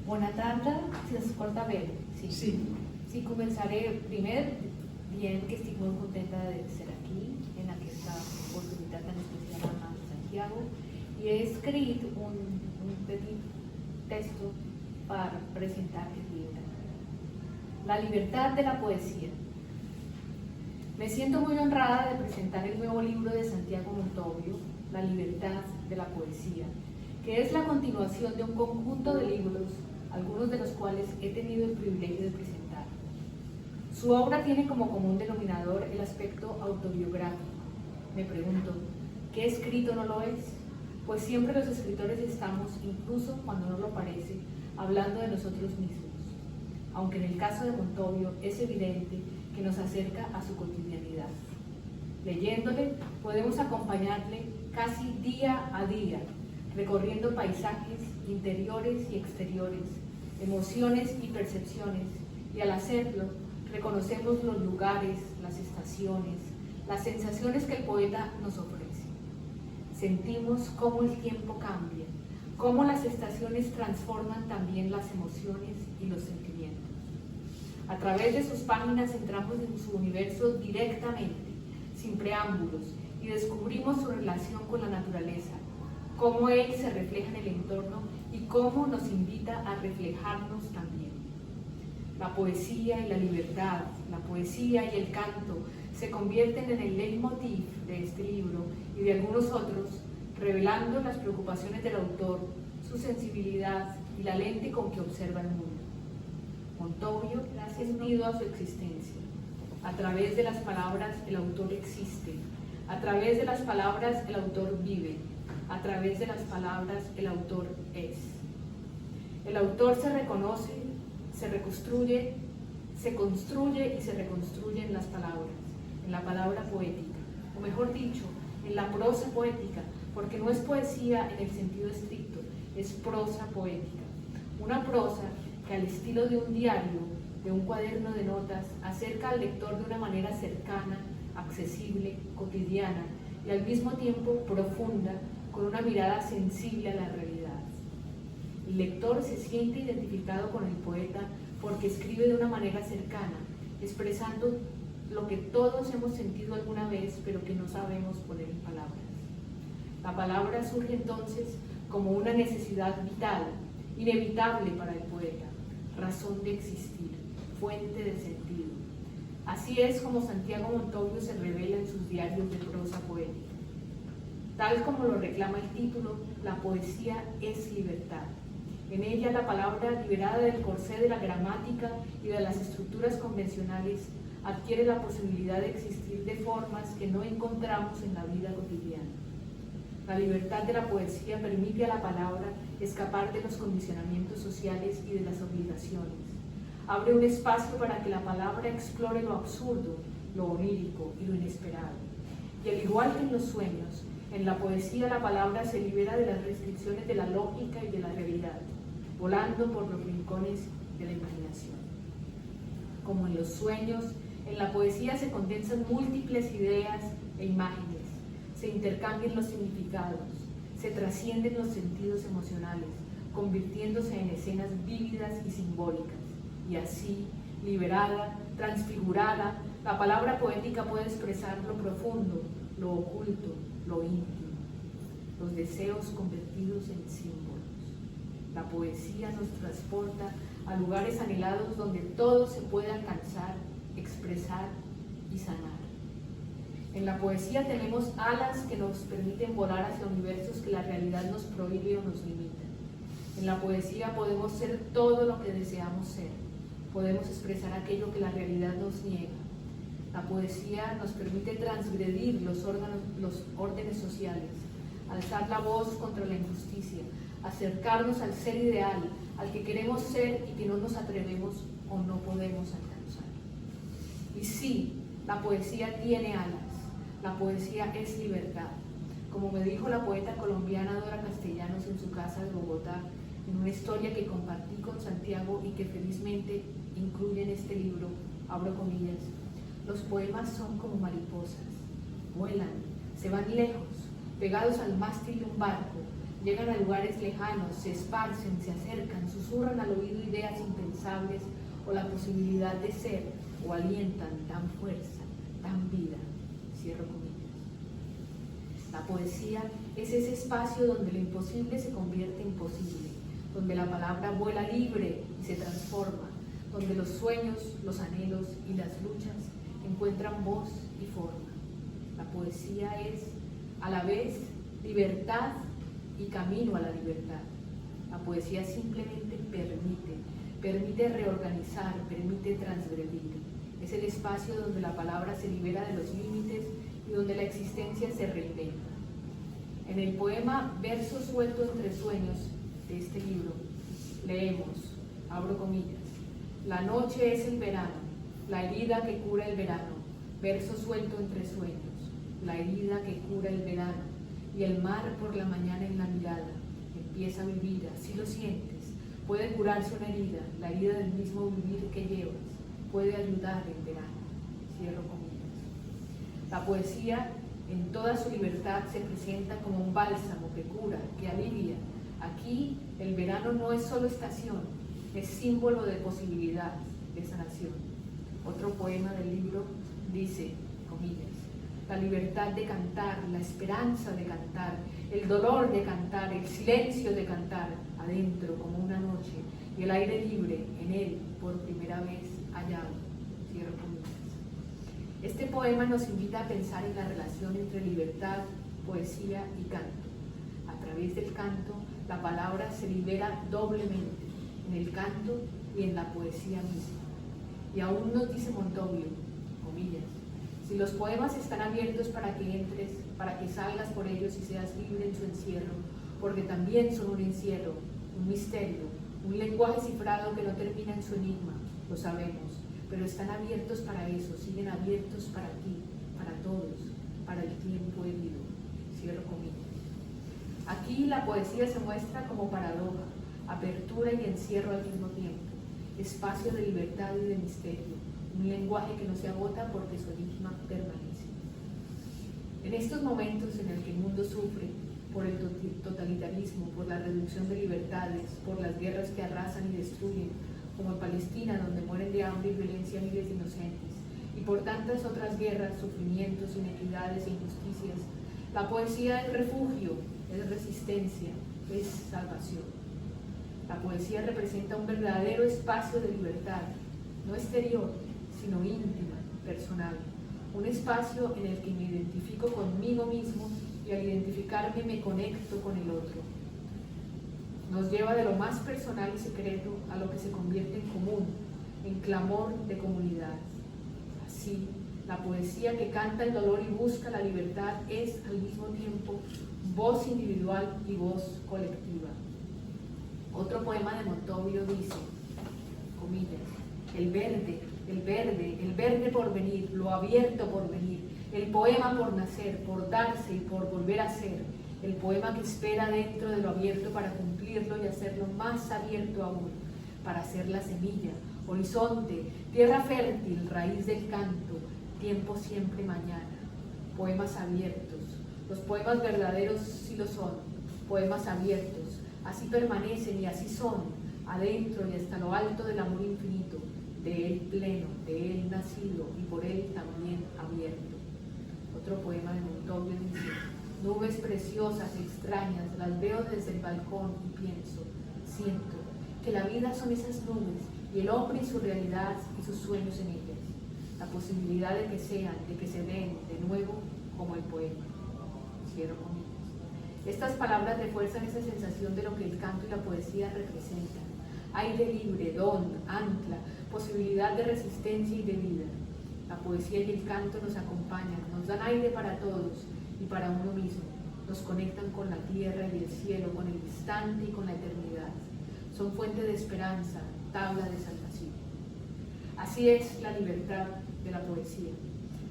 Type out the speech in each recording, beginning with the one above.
Bona tarda, si s'escolta bé. Sí. Sí, començaré primer dient que estic molt contenta de ser aquí, en aquesta oportunitat tan especial amb Santiago, i he escrit un petit texto per presentar el llibre. La libertad de la poesía. Me siento muy honrada de presentar el nuevo libro de Santiago Montovio, La libertad de la poesía, que es la continuación de un conjunto de libros, algunos de los cuales he tenido el privilegio de presentar. Su obra tiene como común denominador el aspecto autobiográfico. Me pregunto, ¿qué escrito no lo es? Pues siempre los escritores estamos, incluso cuando no lo parece, hablando de nosotros mismos. Aunque en el caso de Montovio es evidente que nos acerca a su cotidianidad. Leyéndole, podemos acompañarle casi día a día, recorriendo paisajes interiores y exteriores, emociones y percepciones, y al hacerlo, reconocemos los lugares, las estaciones, las sensaciones que el poeta nos ofrece. Sentimos cómo el tiempo cambia, cómo las estaciones transforman también las emociones y los sentimientos. A través de sus páginas entramos en su universo directamente, sin preámbulos, y descubrimos su relación con la naturaleza, cómo él se refleja en el entorno y cómo nos invita a reflejarnos también. La poesía y la libertad, la poesía y el canto se convierten en el leitmotiv de este libro y de algunos otros, revelando las preocupaciones del autor, su sensibilidad y la lente con que observa el mundo. Montovio da sentido a su existencia. A través de las palabras el autor existe, a través de las palabras el autor vive, a través de las palabras el autor es. El autor se reconoce, se reconstruye, se construye y se reconstruye en las palabras, en la palabra poética, o mejor dicho, en la prosa poética, porque no es poesía en el sentido estricto, es prosa poética. Una prosa que al estilo de un diario, de un cuaderno de notas, acerca al lector de una manera cercana, accesible, cotidiana y al mismo tiempo profunda, con una mirada sensible a la realidad. El lector se siente identificado con el poeta porque escribe de una manera cercana, expresando lo que todos hemos sentido alguna vez, pero que no sabemos poner en palabras. La palabra surge entonces como una necesidad vital, inevitable para el poeta, razón de existir, fuente de sentido. Así es como Santiago Montovio se revela en sus diarios de prosa poética. Tal como lo reclama el título, la poesía es libertad. En ella la palabra, liberada del corsé de la gramática y de las estructuras convencionales, adquiere la posibilidad de existir de formas que no encontramos en la vida cotidiana. La libertad de la poesía permite a la palabra escapar de los condicionamientos sociales y de las obligaciones. Abre un espacio para que la palabra explore lo absurdo, lo onírico y lo inesperado. Y al igual que en los sueños, en la poesía la palabra se libera de las restricciones de la lógica y de la realidad, volando por los rincones de la imaginación. Como en los sueños, en la poesía se condensan múltiples ideas e imágenes, se intercambian los significados, se trascienden los sentidos emocionales, convirtiéndose en escenas vívidas y simbólicas. Y así, liberada, transfigurada, la palabra poética puede expresar lo profundo, lo oculto, lo íntimo, los deseos convertidos en símbolos. La poesía nos transporta a lugares anhelados donde todo se puede alcanzar, expresar y sanar. En la poesía tenemos alas que nos permiten volar hacia universos que la realidad nos prohíbe o nos limita. En la poesía podemos ser todo lo que deseamos ser. Podemos expresar aquello que la realidad nos niega. La poesía nos permite transgredir los órdenes sociales, alzar la voz contra la injusticia, acercarnos al ser ideal, al que queremos ser y que no nos atrevemos o no podemos alcanzar. Y sí, la poesía tiene alas. La poesía es libertad. Como me dijo la poeta colombiana Dora Castellanos en su casa de Bogotá, en una historia que compartí con Santiago y que felizmente incluye en este libro, abro comillas, los poemas son como mariposas, vuelan, se van lejos, pegados al mástil de un barco, Llegan a lugares lejanos, se esparcen, se acercan, susurran al oído ideas impensables o la posibilidad de ser, o alientan, dan fuerza, dan vida. Cierro comillas. La poesía es ese espacio donde lo imposible se convierte en posible, donde la palabra vuela libre y se transforma, donde los sueños, los anhelos y las luchas encuentran voz y forma. La poesía es, a la vez, libertad y camino a la libertad. La poesía simplemente permite reorganizar, permite transgredir. Es el espacio donde la palabra se libera de los límites y donde la existencia se reinventa. En el poema Verso suelto entre sueños de este libro, leemos, abro comillas, la noche es el verano, la herida que cura el verano, verso suelto entre sueños, la herida que cura el verano, y el mar por la mañana en la mirada, empieza a vivir, así lo sientes, puede curarse una herida, la herida del mismo vivir que llevas, puede ayudar el verano. Cierro comillas. La poesía en toda su libertad se presenta como un bálsamo que cura, que alivia. Aquí el verano no es solo estación, es símbolo de posibilidad, de sanación. Otro poema del libro dice, comillas, la libertad de cantar, la esperanza de cantar, el dolor de cantar, el silencio de cantar, adentro como una noche, y el aire libre en él por primera vez hallado. Cierro comillas. Este poema nos invita a pensar en la relación entre libertad, poesía y canto. A través del canto, la palabra se libera doblemente, en el canto y en la poesía misma. Y aún nos dice Montovio, comillas, si los poemas están abiertos para que entres, para que salgas por ellos y seas libre en su encierro, porque también son un encierro, un misterio, un lenguaje cifrado que no termina en su enigma, lo sabemos, pero están abiertos para eso, siguen abiertos para ti, para todos, para el tiempo herido. Cierro comillas. Aquí la poesía se muestra como paradoja, apertura y encierro al mismo tiempo, espacio de libertad y de misterio, un lenguaje que no se agota porque su enigma permanece. En estos momentos en el que el mundo sufre por el totalitarismo, por la reducción de libertades, por las guerras que arrasan y destruyen, como en Palestina, donde mueren de hambre y violencia miles de inocentes, y por tantas otras guerras, sufrimientos, inequidades e injusticias, la poesía es refugio, es resistencia, es salvación. La poesía representa un verdadero espacio de libertad, no exterior, sino íntima, personal, un espacio en el que me identifico conmigo mismo y al identificarme me conecto con el otro. Nos lleva de lo más personal y secreto a lo que se convierte en común, en clamor de comunidad. Así, la poesía que canta el dolor y busca la libertad es al mismo tiempo voz individual y voz colectiva. Otro poema de Montovio dice, comillas, el verde por venir, lo abierto por venir, el poema por nacer, por darse y por volver a ser, el poema que espera dentro de lo abierto para cumplirlo y hacerlo más abierto aún, para ser la semilla, horizonte, tierra fértil, raíz del canto, tiempo siempre mañana. Poemas abiertos, los poemas verdaderos sí lo son, poemas abiertos, así permanecen y así son, adentro y hasta lo alto del amor infinito, de él pleno, de él nacido y por él también abierto. Otro poema de Montovio dice, nubes preciosas, extrañas, las veo desde el balcón y pienso, siento que la vida son esas nubes y el hombre y su realidad y sus sueños en ellas, la posibilidad de que sean, de que se den de nuevo como el poema. Cierro comillas. Estas palabras refuerzan esa sensación de lo que el canto y la poesía representan. Aire libre, don, ancla, posibilidad de resistencia y de vida. La poesía y el canto nos acompañan, nos dan aire para todos y para uno mismo. Nos conectan con la tierra y el cielo, con el instante y con la eternidad. Son fuente de esperanza, tabla de salvación. Así es la libertad de la poesía.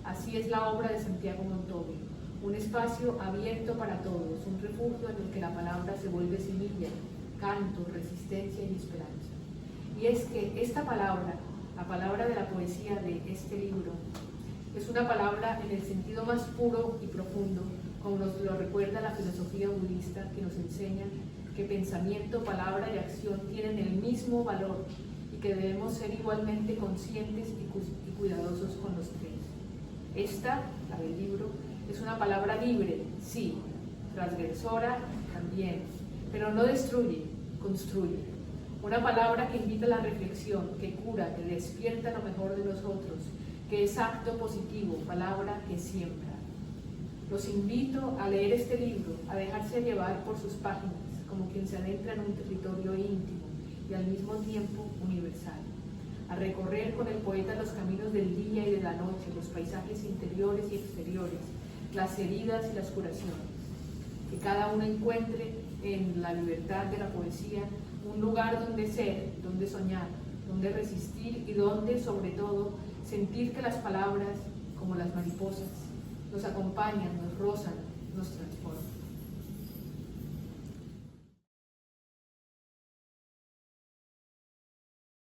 Así es la obra de Santiago Montovio. Un espacio abierto para todos, un refugio en el que la palabra se vuelve semilla, canto, resistencia y esperanza. Y es que esta palabra, la palabra de la poesía de este libro, es una palabra en el sentido más puro y profundo, como nos lo recuerda la filosofía budista, que nos enseña que pensamiento, palabra y acción tienen el mismo valor y que debemos ser igualmente conscientes y cuidadosos con los tres. Esta, la del libro, es una palabra libre, sí, transgresora también, pero no destruye, construye. Una palabra que invita a la reflexión, que cura, que despierta lo mejor de nosotros, que es acto positivo, palabra que siembra. Los invito a leer este libro, a dejarse llevar por sus páginas, como quien se adentra en un territorio íntimo y al mismo tiempo universal, a recorrer con el poeta los caminos del día y de la noche, los paisajes interiores y exteriores, las heridas y las curaciones. Que cada uno encuentre en la libertad de la poesía un lugar donde ser, donde soñar, donde resistir y donde, sobre todo, sentir que las palabras, como las mariposas, nos acompañan, nos rozan, nos transforman.